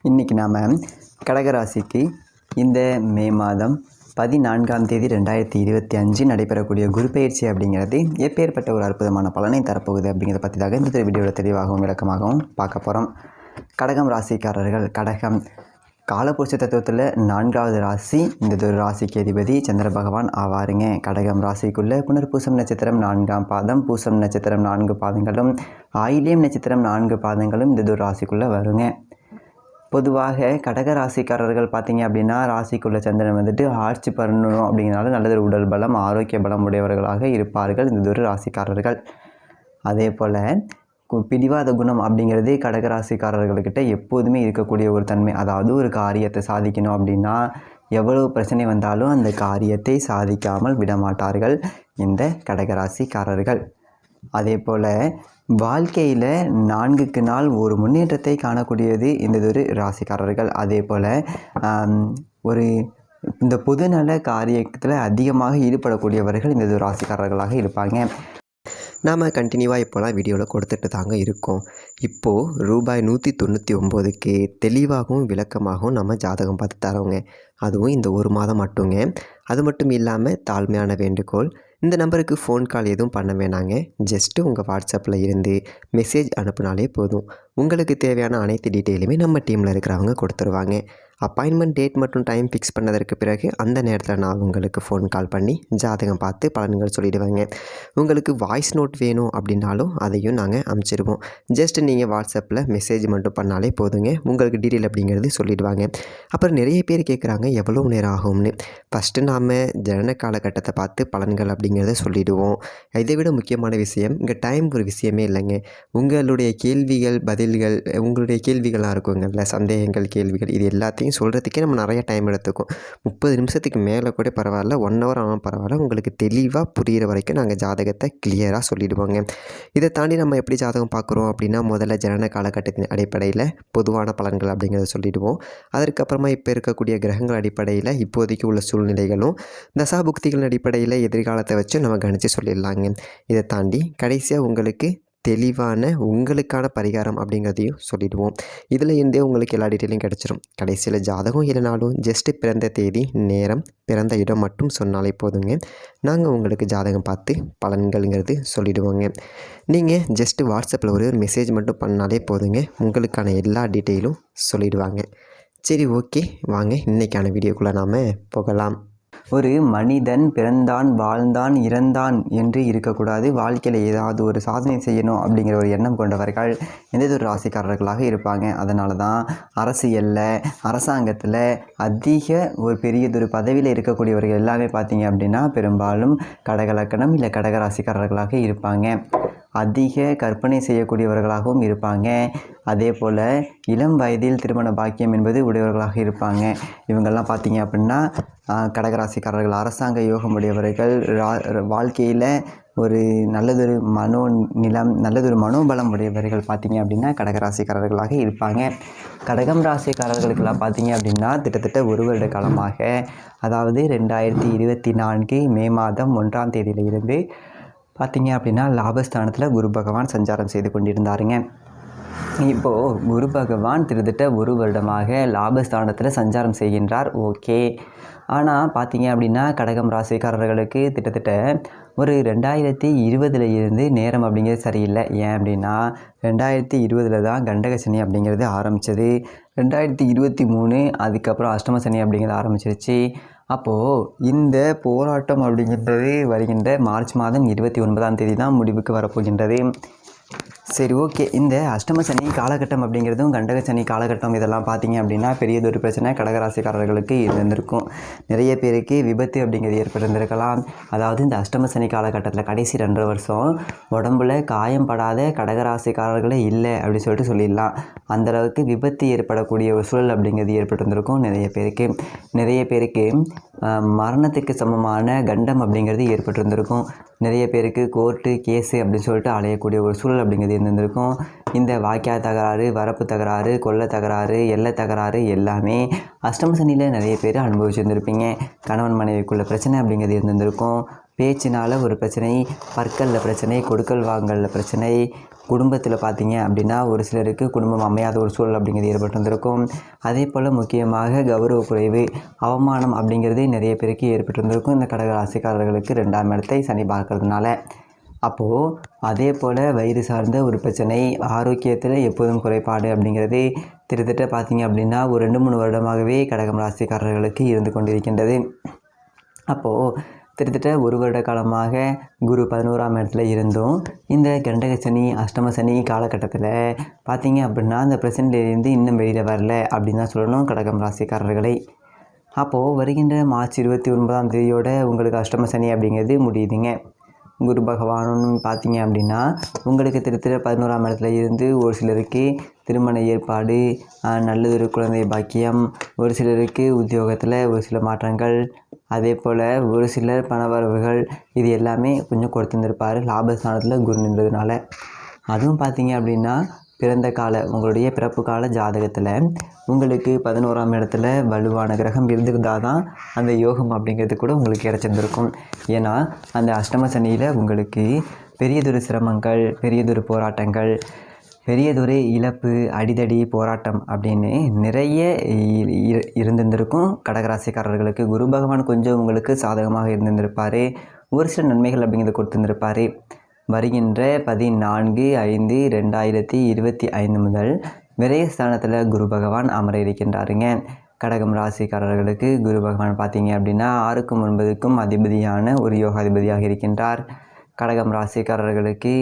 இன்றைக்கி நாம் கடகராசிக்கு இந்த மே மாதம் 14ஆம் தேதி 2025 நடைபெறக்கூடிய குரு பயிற்சி அப்படிங்கிறது எப்பேற்பட்ட ஒரு அற்புதமான பலனை தரப்போகுது அப்படிங்கிறத பற்றி தான் இந்த வீடியோவில் தெளிவாகவும் விளக்கமாகவும் பார்க்க போகிறோம். கடகம் ராசிக்காரர்கள், கடகம் காலபுருஷ தத்துவத்தில் 4வது ராசி. இந்த ஒரு ராசிக்கு அதிபதி சந்திர பகவான் ஆவாருங்க. கடகம் ராசிக்குள்ளே புனர்பூசம் நட்சத்திரம் 4ஆம் பாதம், பூசம் நட்சத்திரம் 4 பாதங்களும், ஆயில்யம் நட்சத்திரம் 4 பாதங்களும் இந்த ஒரு ராசிக்குள்ளே வருங்க. பொதுவாக கடக ராசிக்காரர்கள் பார்த்திங்க அப்படின்னா ராசிக்குள்ள சந்திரன் வந்துட்டு ஆட்சி பண்ணணும் அப்படிங்கிறனால நல்லது உடல் பலம், ஆரோக்கிய பலம் உடையவர்களாக இருப்பார்கள் இந்த ஒரு ராசிக்காரர்கள். அதே போல் பிடிவாத குணம் அப்படிங்கிறது கடகராசிக்காரர்கள்கிட்ட எப்போதுமே இருக்கக்கூடிய ஒரு தன்மை. அதாவது ஒரு காரியத்தை சாதிக்கணும் அப்படின்னா எவ்வளவு பிரச்சனை வந்தாலும் அந்த காரியத்தை சாதிக்காமல் விடமாட்டார்கள் இந்த கடகராசிக்காரர்கள். அதே போல் வாழ்க்கையில் 4க்கு நாள் ஒரு முன்னேற்றத்தை காணக்கூடியது இந்த ஒரு ராசிக்காரர்கள். அதே போல் இந்த பொதுநல காரியத்தில் அதிகமாக ஈடுபடக்கூடியவர்கள் இந்த ஒரு ராசிக்காரர்களாக இருப்பாங்க. நாம் கண்டினியூவாக இப்போலாம் வீடியோவில் கொடுத்துட்டு தாங்க இருக்கோம். இப்போது ரூபாய் 199க்கு தெளிவாகவும் விளக்கமாகவும் நம்ம ஜாதகம் பார்த்து தரோங்க. அதுவும் இந்த ஒரு மாதம் மட்டுங்க. அது மட்டும் இல்லாமல் தாழ்மையான வேண்டுகோள், இந்த நம்பருக்கு ஃபோன் கால் எதுவும் பண்ண வேணாங்க. ஜஸ்ட்டு உங்கள் வாட்ஸ்அப்பில் இருந்து மெசேஜ் அனுப்புனாலே போதும். உங்களுக்கு தேவையான அனைத்து டீட்டெயிலுமே நம்ம டீமில் இருக்கிறவங்க கொடுத்துருவாங்க. அப்பாயின்மெண்ட் டேட் மற்றும் டைம் ஃபிக்ஸ் பண்ணதற்கு பிறகு அந்த நேரத்தில் நான் உங்களுக்கு ஃபோன் கால் பண்ணி ஜாதகம் பார்த்து பலன்கள் சொல்லிவிடுவேங்க. உங்களுக்கு வாய்ஸ் நோட் வேணும் அப்படின்னாலும் அதையும் நாங்கள் அனுப்பிச்சிடுவோம். ஜஸ்ட் நீங்கள் வாட்ஸ்அப்பில் மெசேஜ் மட்டும் பண்ணாலே போதுங்க. உங்களுக்கு டீட்டெயில் அப்படிங்கிறது சொல்லிவிடுவாங்க. அப்புறம் நிறைய பேர் கேட்குறாங்க எவ்வளோ நேரம் ஆகும்னு. ஃபஸ்ட்டு நாம் ஜனன காலகட்டத்தை பார்த்து பலன்கள் அப்படிங்கிறத சொல்லிவிடுவோம். இதை விட முக்கியமான விஷயம், இங்கே டைம் ஒரு விஷயமே இல்லைங்க. உங்களுடைய கேள்விகள் பதில்கள், உங்களுடைய கேள்விகளாக இருக்குங்கள்ல, சந்தேகங்கள் கேள்விகள், இது எல்லாத்தையும் சொல்கிறதுக்கே நம்ம நிறைய டைம் எடுத்துக்கும். 30 நிமிஷத்துக்கு மேலே கூட பரவாயில்ல, 1 hour ஆனாலும் பரவாயில்ல, உங்களுக்கு தெளிவாக புரிகிற வரைக்கும் நாங்கள் ஜாதகத்தை கிளியராக சொல்லிவிடுவோங்க. இதை தாண்டி நம்ம எப்படி ஜாதகம் பார்க்குறோம் அப்படின்னா, முதல்ல ஜனன காலகட்டத்தின் அடிப்படையில் பொதுவான பலன்கள் அப்படிங்கிறத சொல்லிவிடுவோம். அதற்கப்புறமா இப்போ இருக்கக்கூடிய கிரகங்கள் அடிப்படையில் இப்போதைக்கு உள்ள சூழ்நிலைகளும், தசாபுக்திகளின் அடிப்படையில் எதிர்காலத்தை வச்சு நம்ம கணிச்சு சொல்லிடலாங்க. இதை தாண்டி கடைசியாக உங்களுக்கு தெளிவான உங்களுக்கான பரிகாரம் அப்படிங்கிறதையும் சொல்லிவிடுவோம். இதில் இருந்தே உங்களுக்கு எல்லா டீட்டெயிலும் கிடச்சிரும். கடைசியில் ஜாதகம் இல்லைனாலும் ஜஸ்ட்டு பிறந்த தேதி, நேரம், பிறந்த இடம் மட்டும் சொன்னாலே போதுங்க. நாங்கள் உங்களுக்கு ஜாதகம் பார்த்து பலன்கள்ங்கிறது சொல்லிவிடுவோங்க. நீங்கள் ஜஸ்ட்டு வாட்ஸ்அப்பில் ஒரு மெசேஜ் மட்டும் பண்ணாலே போதுங்க. உங்களுக்கான எல்லா டீட்டெயிலும் சொல்லிவிடுவாங்க. சரி, ஓகே, வாங்க இன்றைக்கான வீடியோக்குள்ளே நாம் போகலாம். ஒரு மனிதன் பிறந்தான், வாழ்ந்தான், இறந்தான் என்று இருக்கக்கூடாது. வாழ்க்கையில் ஏதாவது ஒரு சாதனை செய்யணும் அப்படிங்கிற ஒரு எண்ணம் கொண்டவர்கள் எந்த ஒரு ராசிக்காரர்களாக இருப்பாங்க. அதனால தான் அரசியலில், அரசாங்கத்தில் அதிக ஒரு பெரியதொரு பதவியில் இருக்கக்கூடியவர்கள் எல்லாமே பார்த்திங்க அப்படின்னா பெரும்பாலும் கடகலக்கணம் இல்லை கடகராசிக்காரர்களாக இருப்பாங்க. அதிக கற்பனை செய்யக்கூடியவர்களாகவும் இருப்பாங்க. அதே போல் இளம் வயதில் திருமண பாக்கியம் என்பது உடையவர்களாக இருப்பாங்க. இவங்கெல்லாம் பார்த்திங்க அப்படின்னா கடகராசிக்காரர்கள். அரசாங்க யோகம் உடையவர்கள், வாழ்க்கையில் ஒரு நல்லதொரு நல்லதொரு மனோபலம் உடையவர்கள் பார்த்திங்க அப்படின்னா கடகராசிக்காரர்களாக இருப்பாங்க. கடகம் ராசிக்காரர்களுக்கெல்லாம் பார்த்திங்க அப்படின்னா கிட்டத்தட்ட 1 வருட காலமாக, அதாவது 2024 மே மாதம் 1ஆம் தேதியிலிருந்து பார்த்திங்க அப்படின்னா லாபஸ்தானத்தில் குரு பகவான் சஞ்சாரம் செய்து கொண்டிருந்தாருங்க. இப்போது குரு பகவான் கிட்டத்தட்ட 1 வருடமாக லாபஸ்தானத்தில் சஞ்சாரம் செய்கின்றார். ஓகே, ஆனால் பார்த்திங்க அப்படின்னா கடகம் ராசிக்காரர்களுக்கு கிட்டத்தட்ட ஒரு 2020 இருந்து நேரம் அப்படிங்கிறது சரியில்லை. ஏன் அப்படின்னா 2020 தான் கண்டக சனி அப்படிங்கிறது ஆரம்பித்தது. 2023 அதுக்கப்புறம் அஷ்டம சனி அப்படிங்கிறது ஆரம்பிச்சிருச்சு. அப்போது இந்த போராட்டம் அப்படிங்கிறது வருகின்ற மார்ச் மாதம் 29ஆம் தேதி தான் முடிவுக்கு வரப்போகின்றது. சரி, ஓகே, இந்த அஷ்டம சனி காலகட்டம் அப்படிங்கிறதும் கண்டக சனி காலகட்டம் இதெல்லாம் பார்த்திங்க அப்படின்னா பெரியதொரு பிரச்சனை கடகராசிக்காரர்களுக்கு இருந்திருக்கும். நிறைய பேருக்கு விபத்து அப்படிங்கிறது ஏற்பட்டிருந்திருக்கலாம். அதாவது இந்த அஷ்டம சனி காலகட்டத்தில் கடைசி 2 வருஷம் உடம்புல காயம் படாத கடகராசிக்காரர்களே இல்லை அப்படி சொல்லிட்டு சொல்லிடலாம். அந்தளவுக்கு விபத்து ஏற்படக்கூடிய ஒரு சூழல் அப்படிங்கிறது ஏற்பட்டிருந்திருக்கும். நிறைய பேருக்கு மரணத்துக்கு சமமான கண்டம் அப்படிங்கிறது ஏற்பட்டிருந்திருக்கும். நிறைய பேருக்கு கோர்ட்டு கேஸு அப்படின்னு சொல்லிட்டு அலையக்கூடிய ஒரு சூழல் அப்படிங்கிறது இருந்திருக்கும். இந்த வாய்க்கா தகராறு, வரப்பு தகராறு, கொல்லை தகராறு, எல்லை தகராறு எல்லாமே அஷ்டம சனியில் நிறைய பேர் அனுபவிச்சுருந்துருப்பீங்க. கணவன் மனைவிக்குள்ள பிரச்சனை அப்படிங்கிறது இருந்திருக்கும். பேச்சினால் ஒரு பிரச்சனை, பற்களில் பிரச்சனை, கொடுக்கல் வாங்கலில் பிரச்சனை, குடும்பத்தில் பார்த்தீங்க அப்படின்னா ஒரு சிலருக்கு குடும்பம் அமையாத ஒரு சூழல் அப்படிங்கிறது ஏற்பட்டிருந்திருக்கும். அதே போல் முக்கியமாக கௌரவ குறைவு, அவமானம் அப்படிங்கிறது நிறைய பேருக்கு ஏற்பட்டிருந்திருக்கும் இந்த கடக ராசிக்காரர்களுக்கு 2ஆம் இடத்தை சனி பார்க்கறதுனால. அப்போது அதே போல் வயிறு சார்ந்த ஒரு பிரச்சனை, ஆரோக்கியத்தில் எப்போதும் குறைபாடு அப்படிங்கிறது கிட்டத்தட்ட பார்த்தீங்க அப்படின்னா ஒரு 2-3 வருடமாகவே கடகம் ராசிக்காரர்களுக்கு இருந்து கொண்டிருக்கின்றது. அப்போது கிட்டத்தட்ட 1 வருட காலமாக குரு 11ஆம் இடத்துல இருந்தும் இந்த கண்டக சனி, அஷ்டம சனி காலகட்டத்தில் பார்த்தீங்க அப்படின்னா அந்த பிரச்சனையிலேருந்து இன்னும் வெளியில் வரல அப்படின்னு தான் சொல்லணும் கடகம் ராசிக்காரர்களை. அப்போது வருகின்ற மார்ச் 29ஆம் தேதியோட உங்களுக்கு அஷ்டம சனி அப்படிங்கிறது முடியுதுங்க. குரு பகவானும் பார்த்தீங்க அப்படின்னா உங்களுக்கு திருத்திர 11ஆம் இடத்துல இருந்து ஒரு சிலருக்கு திருமண ஏற்பாடு, நல்லதொரு குழந்தை பாக்கியம், ஒரு சிலருக்கு உத்தியோகத்தில் ஒரு சில மாற்றங்கள், அதே போல் ஒரு சிலர் பணவரவுகள், இது எல்லாமே கொஞ்சம் கொடுத்துருந்துருப்பார் லாபஸ்தானத்தில் குரு நின்றதுனால. அதுவும் பார்த்தீங்க அப்படின்னா பிறந்த கால உங்களுடைய பிறப்பு கால ஜாதகத்தில் உங்களுக்கு 11ஆம் இடத்துல வலுவான கிரகம் இருந்திருந்தால் தான் அந்த யோகம் அப்படிங்கிறது கூட உங்களுக்கு கிடச்சிருந்துருக்கும். ஏன்னா அந்த அஷ்டம சனியில் உங்களுக்கு பெரியதொரு சிரமங்கள், பெரியதொரு போராட்டங்கள், பெரியதொரு இழப்பு, அடிதடி, போராட்டம் அப்படின்னு நிறைய இருந்திருந்திருக்கும் கடகராசிக்காரர்களுக்கு. குரு பகவான் கொஞ்சம் உங்களுக்கு சாதகமாக இருந்திருப்பார், ஒரு சில நன்மைகள் அப்படிங்கிறத கொடுத்துருந்துருப்பார். வருகின்ற 14/5/2025 முதல் விரயஸ்தானத்தில் குரு பகவான் அமர இருக்கின்றாருங்க. கடகம் ராசிக்காரர்களுக்கு குரு பகவான் பார்த்தீங்க அப்படின்னா 6க்கும் 9க்கும் அதிபதியான ஒரு யோகாதிபதியாக இருக்கின்றார். கடகம் ராசிக்காரர்களுக்கு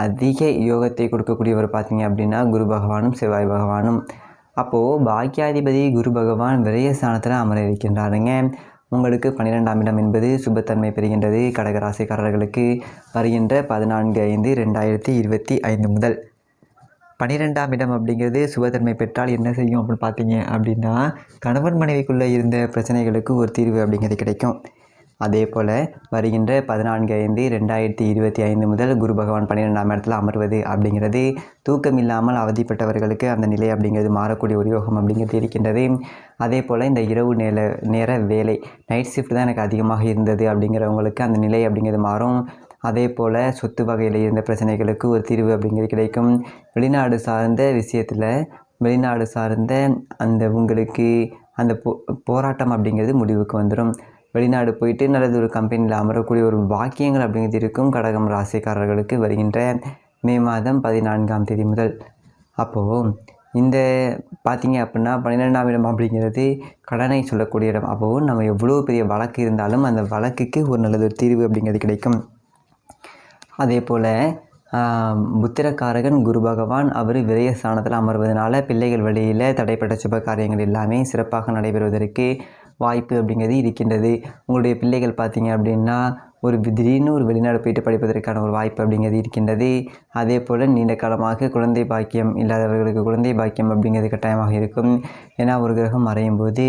அதிக யோகத்தை கொடுக்கக்கூடியவர் பார்த்தீங்க அப்படின்னா குரு பகவானும் செவ்வாய் பகவானும். அப்போது பாக்கியாதிபதி குரு பகவான் விரயஸ்தானத்தில் அமர இருக்கின்றாருங்க. உங்களுக்கு 12ஆம் இடம் என்பது சுபத்தன்மை பெறுகின்றது. கடகராசிக்காரர்களுக்கு வருகின்ற 14/5/2025 முதல் 12ஆம் இடம் அப்படிங்கிறது சுபத்தன்மை பெற்றால் என்ன செய்யும் அப்படின்னு பார்த்தீங்க அப்படின்னா கணவன் மனைவிக்குள்ளே இருந்த பிரச்சனைகளுக்கு ஒரு தீர்வு அப்படிங்கிறது கிடைக்கும். அதே போல் வருகின்ற 14/5/2025 முதல் குரு பகவான் 12ஆம் இடத்துல அமர்வது அப்படிங்கிறது தூக்கம் இல்லாமல் அவதிப்பட்டவர்களுக்கு அந்த நிலை அப்படிங்கிறது மாறக்கூடிய ஒரு யோகம் அப்படிங்கிறது இருக்கின்றது. அதே போல் இந்த இரவு நேர வேலை, நைட் ஷிஃப்ட் தான் எனக்கு அதிகமாக இருந்தது அப்படிங்கிறவங்களுக்கு அந்த நிலை அப்படிங்கிறது மாறும். அதே போல் சொத்து வகையில் இருந்த பிரச்சனைகளுக்கு ஒரு தீர்வு அப்படிங்கிறது கிடைக்கும். வெளிநாடு சார்ந்த விஷயத்தில், வெளிநாடு சார்ந்த அந்த உங்களுக்கு அந்த போராட்டம் அப்படிங்கிறது முடிவுக்கு வந்துடும். வெளிநாடு போயிட்டு நல்லது ஒரு கம்பெனியில் அமரக்கூடிய ஒரு வாக்கியங்கள் அப்படிங்கிறது இருக்கும் கடகம் ராசிக்காரர்களுக்கு வருகின்ற மே மாதம் 14ஆம் தேதி முதல். அப்போது இந்த பார்த்திங்க அப்படின்னா 12ஆம் இடம் அப்படிங்கிறது கடனை சொல்லக்கூடிய இடம். அப்போது நம்ம எவ்வளோ பெரிய வழக்கு இருந்தாலும் அந்த வழக்குக்கு ஒரு நல்லது ஒரு தீர்வு அப்படிங்கிறது கிடைக்கும். அதே போல் புத்திரக்காரகன் குரு பகவான் அவர் விரயஸ்தானத்தில் அமர்வதனால பிள்ளைகள் வழியில் தடைப்பட்ட சுப காரியங்கள் எல்லாமே சிறப்பாக நடைபெறுவதற்கு வாய்ப்பு அப்படிங்கிறது இருக்கின்றது. உங்களுடைய பிள்ளைகள் பார்த்தீங்க அப்படின்னா திடீர்னு ஒரு வெளிநாடு போயிட்டு படிப்பதற்கான ஒரு வாய்ப்பு அப்படிங்கிறது இருக்கின்றது. அதே போல் நீண்ட காலமாக குழந்தை பாக்கியம் இல்லாதவர்களுக்கு குழந்தை பாக்கியம் அப்படிங்கிறது கட்டாயமாக இருக்கும். ஏன்னா ஒரு கிரகம் மறையும் போது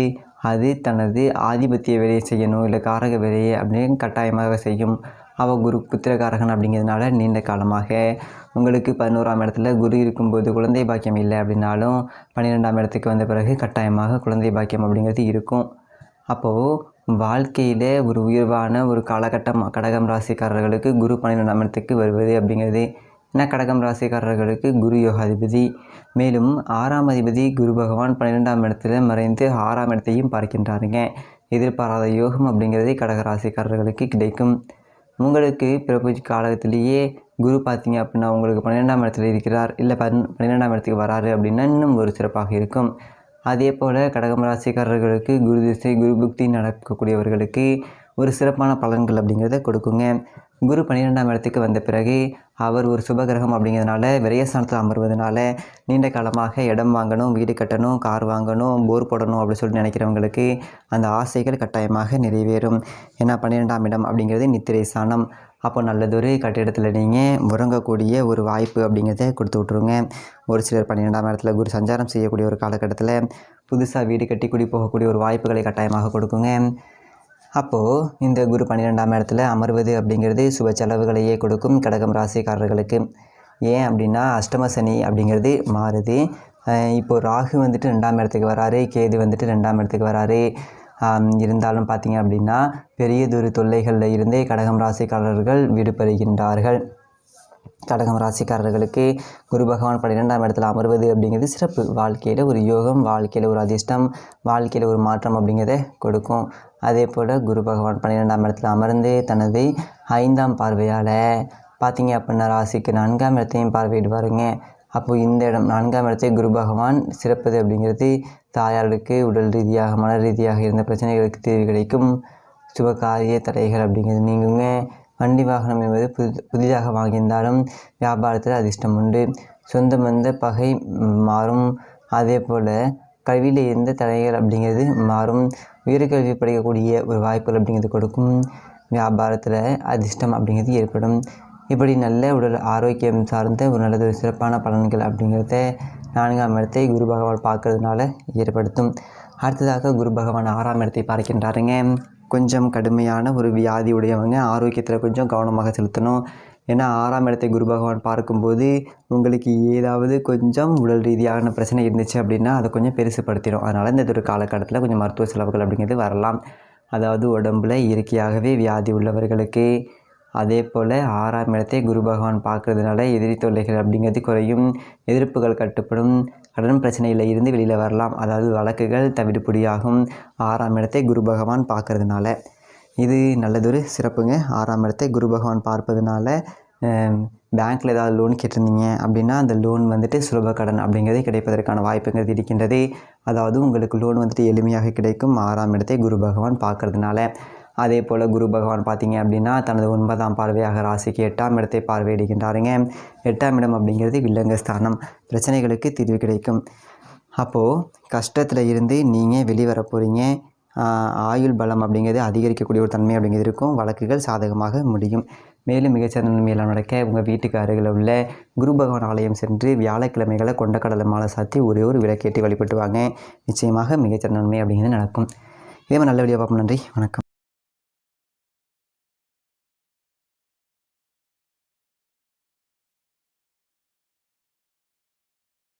அது தனது ஆதிபத்திய வேலையை செய்யணும், இல்லை காரக வேலையை அப்படின்னு கட்டாயமாக செய்யும். அவள் குரு புத்திரகாரகன் அப்படிங்கிறதுனால நீண்ட காலமாக உங்களுக்கு 11ஆம் இடத்துல குரு இருக்கும்போது குழந்தை பாக்கியம் இல்லை அப்படின்னாலும் 12ஆம் இடத்துக்கு வந்த பிறகு கட்டாயமாக குழந்தை பாக்கியம் அப்படிங்கிறது இருக்கும். அப்போது வாழ்க்கையில் ஒரு உயர்வான ஒரு காலகட்டம் கடகம் ராசிக்காரர்களுக்கு குரு 12ஆம் இடத்துக்கு வருவது அப்படிங்கிறது. ஏன்னா கடகம் ராசிக்காரர்களுக்கு குரு யோகாதிபதி, மேலும் 6ஆம் அதிபதி குரு பகவான் 12ஆம் இடத்துல மறைந்து 6ஆம் இடத்தையும் பார்க்கின்றாருங்க. எதிர்பாராத யோகம் அப்படிங்கிறது கடக ராசிக்காரர்களுக்கு கிடைக்கும். உங்களுக்கு பிறப்பு காலத்திலேயே குரு பார்த்தீங்க அப்படின்னா உங்களுக்கு 12ஆம் இடத்துல இருக்கிறார், இல்லை 12ஆம் இடத்துக்கு வராரு அப்படின்னா இன்னும் ஒரு சிறப்பாக இருக்கும். அதே போல் கடகம் ராசிக்காரர்களுக்கு குரு திசை, குரு புக்தி நடக்கக்கூடியவர்களுக்கு ஒரு சிறப்பான பலன்கள் அப்படிங்கிறத கொடுக்குங்க. குரு 12ஆம் இடத்துக்கு வந்த பிறகு அவர் ஒரு சுபகிரகம் அப்படிங்கிறதுனால விரயஸ்தானத்தில் அமர்வதனால நீண்ட காலமாக இடம் வாங்கணும், வீடு கட்டணும், கார் வாங்கணும், போர் போடணும் அப்படின்னு சொல்லிட்டு நினைக்கிறவங்களுக்கு அந்த ஆசைகள் கட்டாயமாக நிறைவேறும். ஏன்னா 12ஆம் இடம் அப்படிங்கிறது நித்திரை ஸ்தானம். அப்போ நல்லதொரு கட்டிடத்தில் நீங்கள் உறங்கக்கூடிய ஒரு வாய்ப்பு அப்படிங்கிறத கொடுத்து விட்ருங்க. ஒரு சிலர் 12ஆம் இடத்துல குரு சஞ்சாரம் செய்யக்கூடிய ஒரு காலகட்டத்தில் புதுசாக வீடு கட்டி குடி போகக்கூடிய ஒரு வாய்ப்புகளை கட்டாயமாக கொடுக்குங்க. அப்போது இந்த குரு 12ஆம் இடத்துல அமர்வது அப்படிங்கிறது சுப செலவுகளையே கொடுக்கும் கடகம் ராசிக்காரர்களுக்கு. ஏன் அப்படின்னா அஷ்டம சனி அப்படிங்கிறது மாறுது. இப்போது ராகு வந்துட்டு 2ஆம் இடத்துக்கு வராரு, கேது வந்துட்டு 2ஆம் இடத்துக்கு வராரு. இருந்தாலும் பார்த்திங்க அப்படின்னா பெரியதொரு தொல்லைகளில் இருந்தே கடகம் ராசிக்காரர்கள் விடுபடுகின்றார்கள். கடகம் ராசிக்காரர்களுக்கு குரு பகவான் 12ஆம் இடத்துல அமர்வது அப்படிங்கிறது சிறப்பு. வாழ்க்கையில் ஒரு யோகம், வாழ்க்கையில் ஒரு அதிர்ஷ்டம், வாழ்க்கையில் ஒரு மாற்றம் அப்படிங்கிறத கொடுக்கும். அதே போல் குரு பகவான் 12ஆம் இடத்துல அமர்ந்து தனது 5ஆம் பார்வையால் பார்த்திங்க அப்படின்னா ராசிக்கு 4ஆம் இடத்தையும் பார்வையிடுவாருங்க. அப்போது இந்த இடம் 4ஆம் இடத்தை குரு பகவான் சிறப்பது அப்படிங்கிறது தாயாருக்கு உடல் ரீதியாக மன ரீதியாக இருந்த பிரச்சனைகளுக்கு தீர்வு கிடைக்கும். சுபகாரிய தடைகள் அப்படிங்கிறது நீங்குங்க. வண்டி வாகனம் என்பது புதிதாக வாங்கியிருந்தாலும் வியாபாரத்தில் அதிர்ஷ்டம் உண்டு. சொந்த பந்த பகை மாறும். அதே போல் கல்வியில் எந்த தடைகள் அப்படிங்கிறது மாறும். உயர்கல்வி படிக்கக்கூடிய ஒரு வாய்ப்புகள் அப்படிங்கிறது கொடுக்கும். வியாபாரத்தில் அதிர்ஷ்டம் அப்படிங்கிறது ஏற்படும். இப்படி நல்ல உடல் ஆரோக்கியம் சார்ந்த ஒரு நல்லது சிறப்பான பலன்கள் அப்படிங்கிறத 4ஆம் இடத்தை குரு பகவான் பார்க்கறதுனால ஏற்படுத்தும். அடுத்ததாக குரு பகவான் 6ஆம் இடத்தை பார்க்கின்றாருங்க. கொஞ்சம் கடுமையான ஒரு வியாதி உடையவங்க ஆரோக்கியத்தில் கொஞ்சம் கவனமாக செலுத்தணும். ஏன்னா 6ஆம் இடத்தை குரு பகவான் பார்க்கும்போது உங்களுக்கு ஏதாவது கொஞ்சம் உடல் ரீதியான பிரச்சனை இருந்துச்சு அப்படின்னா அதை கொஞ்சம் பெருசுப்படுத்திடும். அதனால் இந்த ஒரு காலகட்டத்தில் கொஞ்சம் மருத்துவ செலவுகள் அப்படிங்கிறது வரலாம். அதாவது உடம்புல இயற்கையாகவே வியாதி உள்ளவர்களுக்கு. அதே போல் 6ஆம் இடத்தை குரு பகவான் பார்க்குறதுனால எதிரி தொல்லைகள் அப்படிங்கிறது குறையும். எதிர்ப்புகள் கட்டுப்படும். கடன் பிரச்சனையில் இருந்து வெளியில் வரலாம். அதாவது வழக்குகள் தவிடுபடியாகும் 6ஆம் இடத்தை குரு பகவான் பார்க்கறதுனால. இது நல்லதொரு சிறப்புங்க. 6ஆம் இடத்தை குரு பகவான் பார்ப்பதுனால பேங்க்கில் ஏதாவது லோன் கேட்டிருந்தீங்க அப்படின்னா அந்த லோன் வந்துட்டு சுலப கடன் அப்படிங்கிறது கிடைப்பதற்கான வாய்ப்புங்கிறது இருக்கின்றது. அதாவது உங்களுக்கு லோன் வந்துட்டு எளிமையாக கிடைக்கும் 6ஆம் இடத்தை குரு பகவான் பார்க்கறதுனால. அதே போல் குரு பகவான் பார்த்திங்க அப்படின்னா தனது 9ஆம் பார்வையாக ராசிக்கு 8ஆம் இடத்தை பார்வையிடுகின்றாருங்க. 8ஆம் இடம் அப்படிங்கிறது வில்லங்க ஸ்தானம். பிரச்சனைகளுக்கு தீர்வு கிடைக்கும். அப்போது கஷ்டத்தில் இருந்து நீங்கள் வெளிவர போகிறீங்க. ஆயுள் பலம் அப்படிங்கிறது அதிகரிக்கக்கூடிய ஒரு தன்மை அப்படிங்கிறது இருக்கும். வழக்குகள் சாதகமாக முடியும். மேலும் மிகச்சிறந்த நன்மையெல்லாம் நடக்க உங்கள் வீட்டுக்கு அருகில் உள்ள குரு பகவான் ஆலயம் சென்று வியாழக்கிழமைகளை கொண்டக்கடலை மாலை சாத்தி ஒரே ஒரு விளக்கேற்றி வழிபட்டு வாங்க. நிச்சயமாக மிகச்சிறந்த நன்மை அப்படிங்கிறது நடக்கும். இதே மாதிரி நல்ல வீடியோ பார்ப்போம். நன்றி, வணக்கம்.